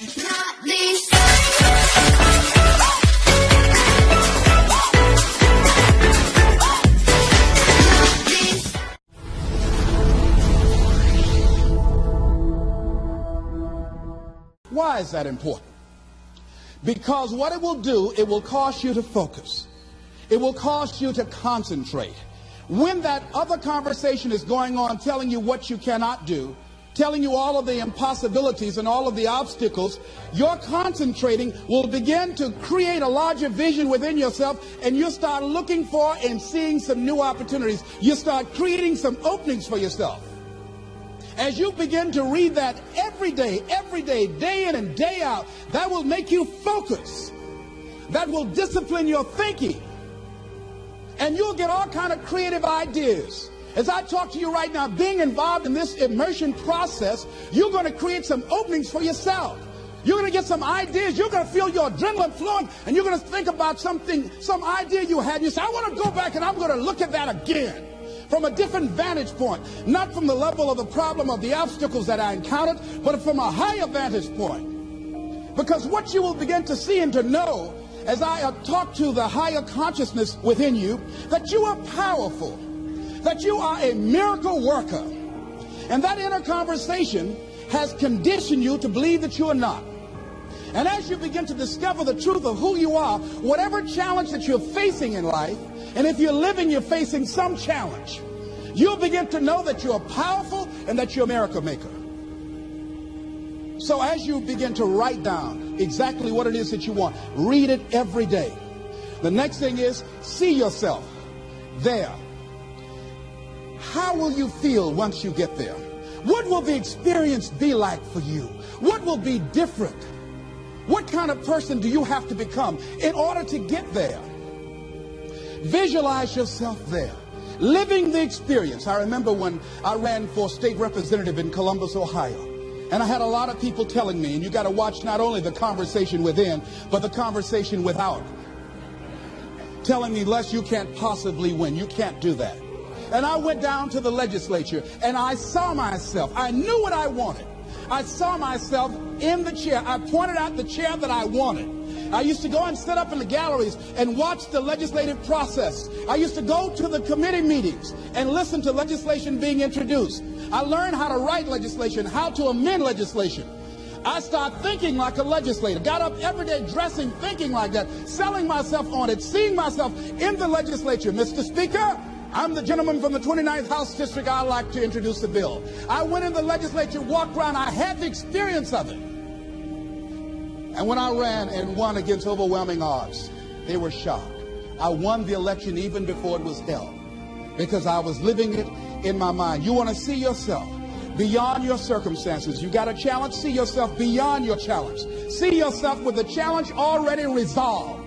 Not least. Why is that important? Because what it will do, it will cause you to focus. It will cause you to concentrate. When that other conversation is going on telling you what you cannot do, telling you all of the impossibilities and all of the obstacles, your concentrating will begin to create a larger vision within yourself, and you'll start looking for and seeing some new opportunities. You start creating some openings for yourself. As you begin to read that every day, day in and day out, that will make you focus. That will discipline your thinking. And you'll get all kind of creative ideas. As I talk to you right now, being involved in this immersion process, you're going to create some openings for yourself. You're going to get some ideas. You're going to feel your adrenaline flowing, and you're going to think about something, some idea you had. And you say, I want to go back and I'm going to look at that again from a different vantage point, not from the level of the problem of the obstacles that I encountered, but from a higher vantage point. Because what you will begin to see and to know as I talk to the higher consciousness within you, that you are powerful, that you are a miracle worker. And that inner conversation has conditioned you to believe that you are not. And as you begin to discover the truth of who you are, whatever challenge that you're facing in life, and if you're living, you're facing some challenge, you'll begin to know that you're powerful and that you're a miracle maker. So as you begin to write down exactly what it is that you want, read it every day. The next thing is, see yourself there. How will you feel once you get there? What will the experience be like for you? What will be different? What kind of person do you have to become in order to get there? Visualize yourself there, living the experience. I remember when I ran for state representative in Columbus, Ohio, and I had a lot of people telling me, and you got to watch not only the conversation within, but the conversation without, telling me, Les, you can't possibly win. You can't do that. And I went down to the legislature, and I saw myself. I knew what I wanted. I saw myself in the chair. I pointed out the chair that I wanted. I used to go and sit up in the galleries and watch the legislative process. I used to go to the committee meetings and listen to legislation being introduced. I learned how to write legislation, how to amend legislation. I started thinking like a legislator, got up every day dressing, thinking like that, selling myself on it, seeing myself in the legislature. Mr. Speaker, I'm the gentleman from the 29th House District. I'd like to introduce the bill. I went in the legislature, walked around. I had the experience of it. And when I ran and won against overwhelming odds, they were shocked. I won the election even before it was held because I was living it in my mind. You want to see yourself beyond your circumstances. You got a challenge, see yourself beyond your challenge. See yourself with the challenge already resolved.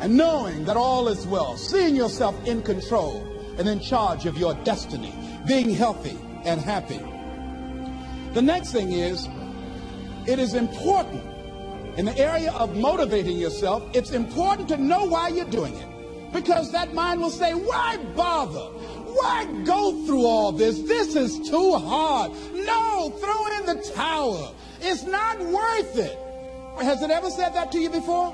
And knowing that all is well, seeing yourself in control and in charge of your destiny, being healthy and happy. The next thing is, it is important in the area of motivating yourself. It's important to know why you're doing it, because that mind will say, why bother? Why go through all this? This is too hard. No, throw in the towel. It's not worth it. Has it ever said that to you before?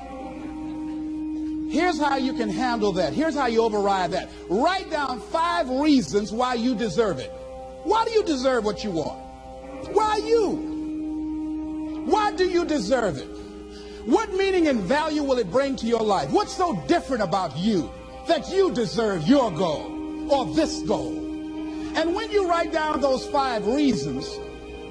Here's how you can handle that. Here's how you override that. Write down 5 reasons why you deserve it. Why do you deserve what you want? Why you? Why do you deserve it? What meaning and value will it bring to your life? What's so different about you that you deserve your goal or this goal? And when you write down those 5 reasons,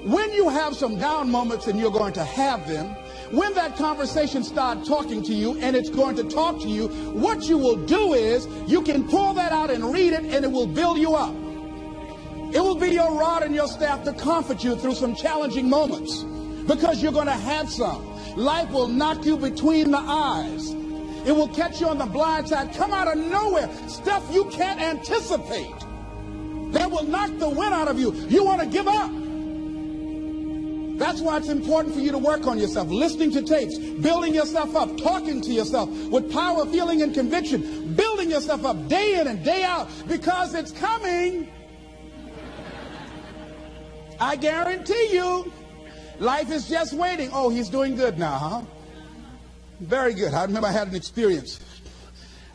when you have some down moments, and you're going to have them, when that conversation starts talking to you and it's going to talk to you, what you will do is you can pull that out and read it, and it will build you up. It will be your rod and your staff to comfort you through some challenging moments, because you're going to have some. Life will knock you between the eyes. It will catch you on the blind side, come out of nowhere, stuff you can't anticipate. That will knock the wind out of you. You want to give up. That's why it's important for you to work on yourself, listening to tapes, building yourself up, talking to yourself with power, feeling, and conviction, building yourself up day in and day out, because it's coming. I guarantee you, Life is just waiting. Oh, he's doing good now, huh? Very good. I remember I had an experience.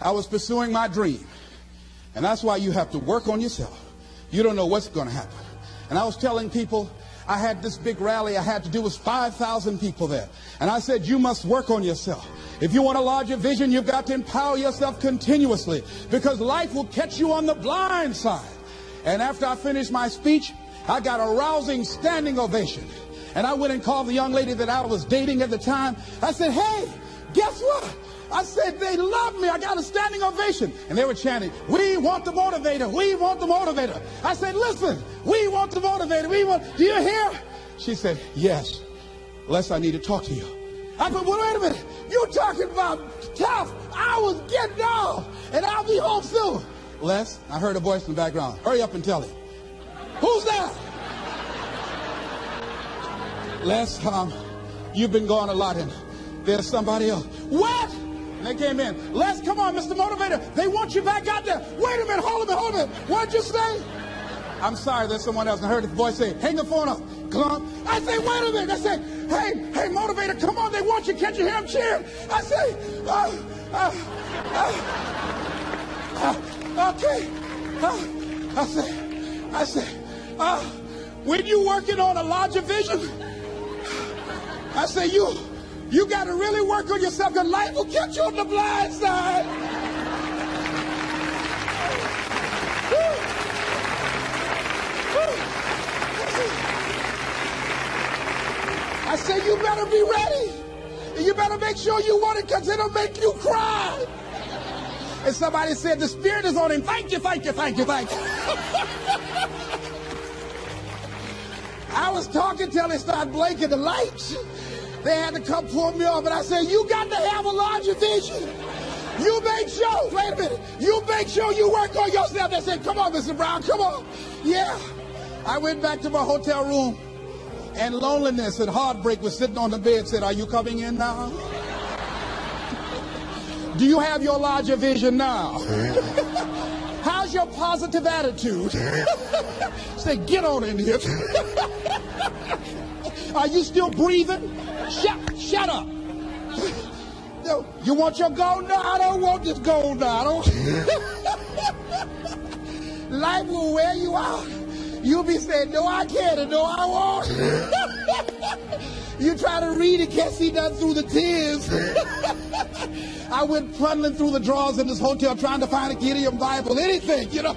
I was pursuing my dream. And that's why you have to work on yourself. You don't know what's going to happen. And I was telling people, I had this big rally I had to do with 5,000 people there. And I said, you must work on yourself. If you want a larger vision, you've got to empower yourself continuously, because life will catch you on the blind side. And after I finished my speech, I got a rousing standing ovation. And I went and called the young lady that I was dating at the time. I said, hey, guess what? I said, they love me. I got a standing ovation. And they were chanting, we want the motivator. We want the motivator. I said, listen, we want the motivator. Do you hear? She said, yes. Les, I need to talk to you. I said, well, wait a minute. You're talking about tough. I was getting off, and I'll be home soon. Les, I heard a voice in the background. Hurry up and tell him. Who's that? Les, you've been gone a lot, and there's somebody else. What? And they came in. Les, come on, Mr. Motivator. They want you back out there. Wait a minute, hold a minute. What'd you say? I'm sorry, there's someone else. I heard the voice say, hang the phone up. Come on. I say, wait a minute. I say, hey, Motivator, come on. They want you. Can't you hear them cheering? I say, okay. I say, when you working on a larger vision, I say, you got to really work on yourself, because life will catch you on the blind side. I say, you better be ready. And you better make sure you want it, because it'll make you cry. And somebody said, the Spirit is on him. Thank you, thank you, thank you, thank you. I was talking till they started blinking the lights. They had to come pull me off, and I said, you got to have a larger vision. You make sure, wait a minute, you make sure you work on yourself. They said, come on, Mr. Brown, come on. Yeah. I went back to my hotel room, and loneliness and heartbreak was sitting on the bed, said, are you coming in now? Do you have your larger vision now? How's your positive attitude? Say, get on in here. Are you still breathing? Shut up. You want your gold? No, I don't want this gold now. Life will wear you out. You'll be saying, no, I can't, and no, I won't. You try to read it, can't see nothing through the tears. I went plundering through the drawers in this hotel trying to find a Gideon Bible, anything, you know.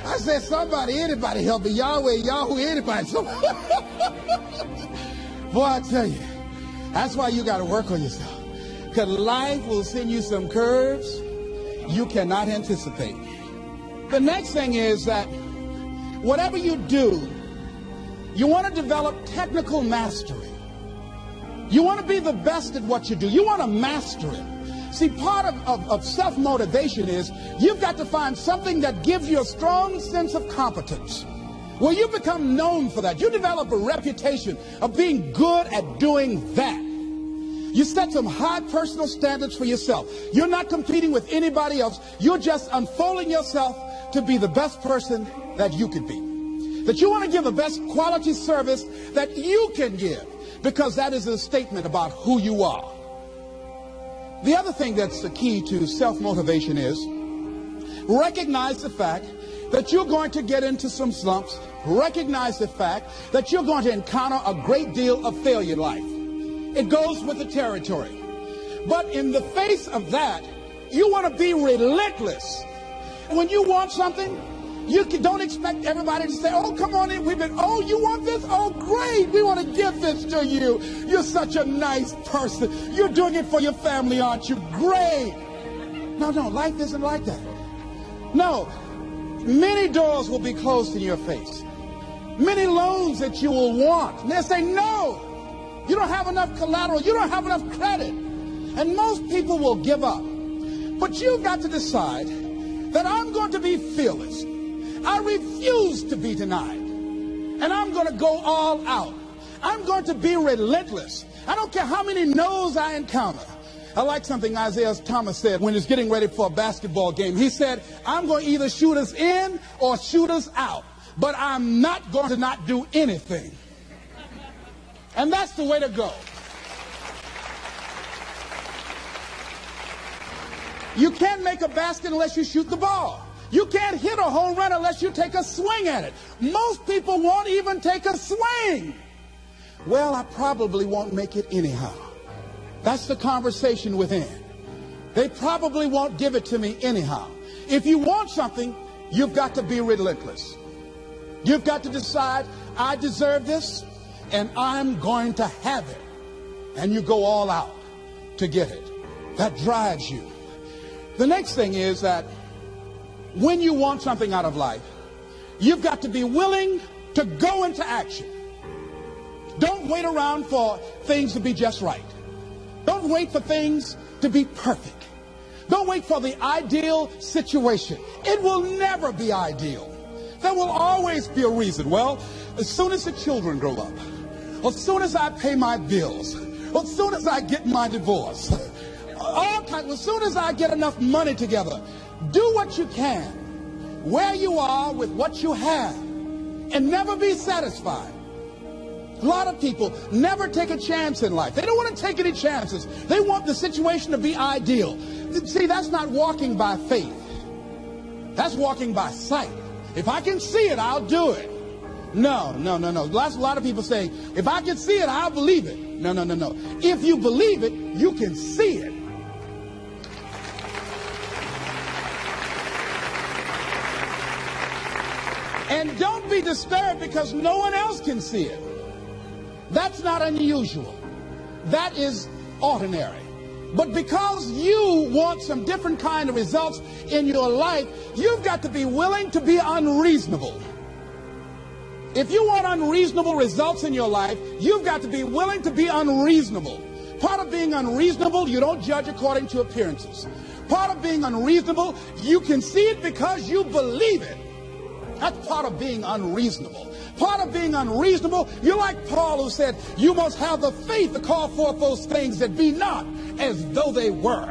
I said, somebody, anybody help me. Yahweh, Yahoo, anybody. Boy, I tell you, that's why you got to work on yourself. Because life will send you some curves you cannot anticipate. The next thing is that whatever you do, you want to develop technical mastery. You want to be the best at what you do. You want to master it. See, part of self-motivation is you've got to find something that gives you a strong sense of competence. Well, you become known for that. You develop a reputation of being good at doing that. You set some high personal standards for yourself. You're not competing with anybody else. You're just unfolding yourself to be the best person that you could be. That you want to give the best quality service that you can give, because that is a statement about who you are. The other thing that's the key to self-motivation is recognize the fact that you're going to get into some slumps. Recognize the fact that you're going to encounter a great deal of failure in life. It goes with the territory. But in the face of that, you want to be relentless. When you want something, you don't expect everybody to say, oh, come on in. Oh, you want this? Oh, great. We want to give this to you. You're such a nice person. You're doing it for your family, aren't you? Great. No, life isn't like that. No, many doors will be closed in your face. Many loans that you will want. And they'll say, no, you don't have enough collateral. You don't have enough credit. And most people will give up. But you've got to decide that I'm going to be fearless. I refuse to be denied. And I'm going to go all out. I'm going to be relentless. I don't care how many no's I encounter. I like something Isaiah Thomas said when he was getting ready for a basketball game. He said, I'm going to either shoot us in or shoot us out. But I'm not going to not do anything. And that's the way to go. You can't make a basket unless you shoot the ball. You can't hit a home run unless you take a swing at it. Most people won't even take a swing. Well, I probably won't make it anyhow. That's the conversation within. They probably won't give it to me anyhow. If you want something, you've got to be relentless. You've got to decide, I deserve this, and I'm going to have it. And you go all out to get it. That drives you. The next thing is that when you want something out of life, you've got to be willing to go into action. Don't wait around for things to be just right. Don't wait for things to be perfect. Don't wait for the ideal situation. It will never be ideal. There will always be a reason. Well, as soon as the children grow up, or as soon as I pay my bills, or as soon as I get my divorce, as soon as I get enough money together, do what you can, where you are with what you have, and never be satisfied. A lot of people never take a chance in life. They don't want to take any chances. They want the situation to be ideal. See, that's not walking by faith. That's walking by sight. If I can see it, I'll do it. No. A lot of people say, if I can see it, I'll believe it. No. If you believe it, you can see it. And don't be disturbed because no one else can see it. That's not unusual. That is ordinary. But because you want some different kind of results in your life, you've got to be willing to be unreasonable. If you want unreasonable results in your life, you've got to be willing to be unreasonable. Part of being unreasonable, you don't judge according to appearances. Part of being unreasonable, you can see it because you believe it. That's part of being unreasonable. Part of being unreasonable, you're like Paul who said, you must have the faith to call forth those things that be not as though they were.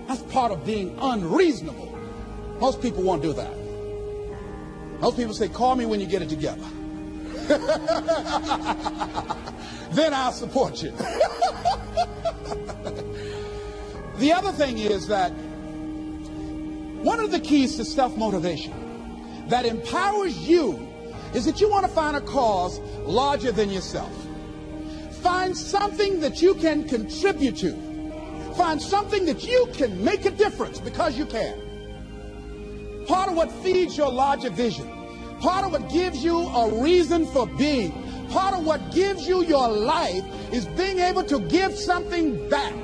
That's part of being unreasonable. Most people won't do that. Most people say, call me when you get it together. Then I'll support you. The other thing is that one of the keys to self-motivation that empowers you is that you want to find a cause larger than yourself. Find something that you can contribute to. Find something that you can make a difference because you can. Part of what feeds your larger vision, part of what gives you a reason for being, part of what gives you your life is being able to give something back.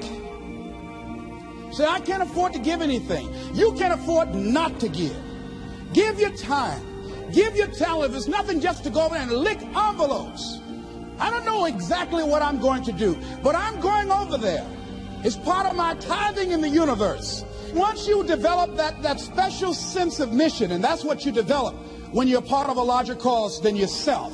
Say, I can't afford to give anything. You can't afford not to give. Give your time. Give your talent. There's nothing just to go over and lick envelopes. I don't know exactly what I'm going to do, but I'm going over there. It's part of my tithing in the universe. Once you develop that special sense of mission, and that's what you develop when you're part of a larger cause than yourself,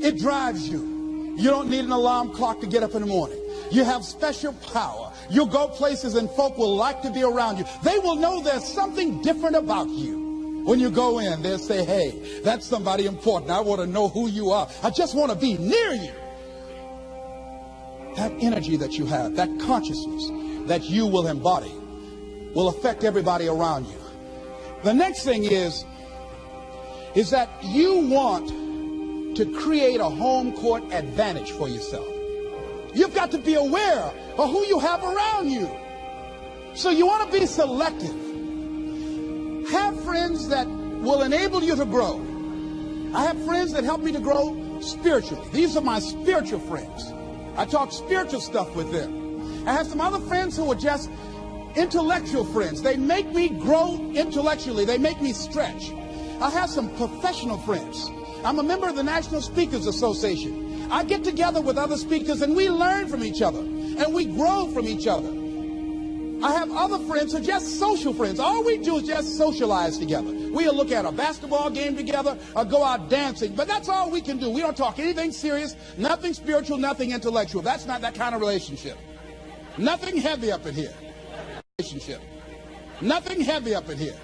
it drives you. You don't need an alarm clock to get up in the morning. You have special power. You'll go places and folk will like to be around you. They will know there's something different about you. When you go in, they'll say, hey, that's somebody important. I want to know who you are. I just want to be near you. That energy that you have, that consciousness that you will embody will affect everybody around you. The next thing is that you want to create a home court advantage for yourself. You've got to be aware of who you have around you. So you want to be selective. Have friends that will enable you to grow. I have friends that help me to grow spiritually. These are my spiritual friends. I talk spiritual stuff with them. I have some other friends who are just intellectual friends. They make me grow intellectually. They make me stretch. I have some professional friends. I'm a member of the National Speakers Association. I get together with other speakers and we learn from each other and we grow from each other. I have other friends who are just social friends. All we do is just socialize together. We'll look at a basketball game together or go out dancing, but that's all we can do. We don't talk anything serious, nothing spiritual, nothing intellectual. That's not that kind of relationship. Nothing heavy up in here. Relationship. Nothing heavy up in here.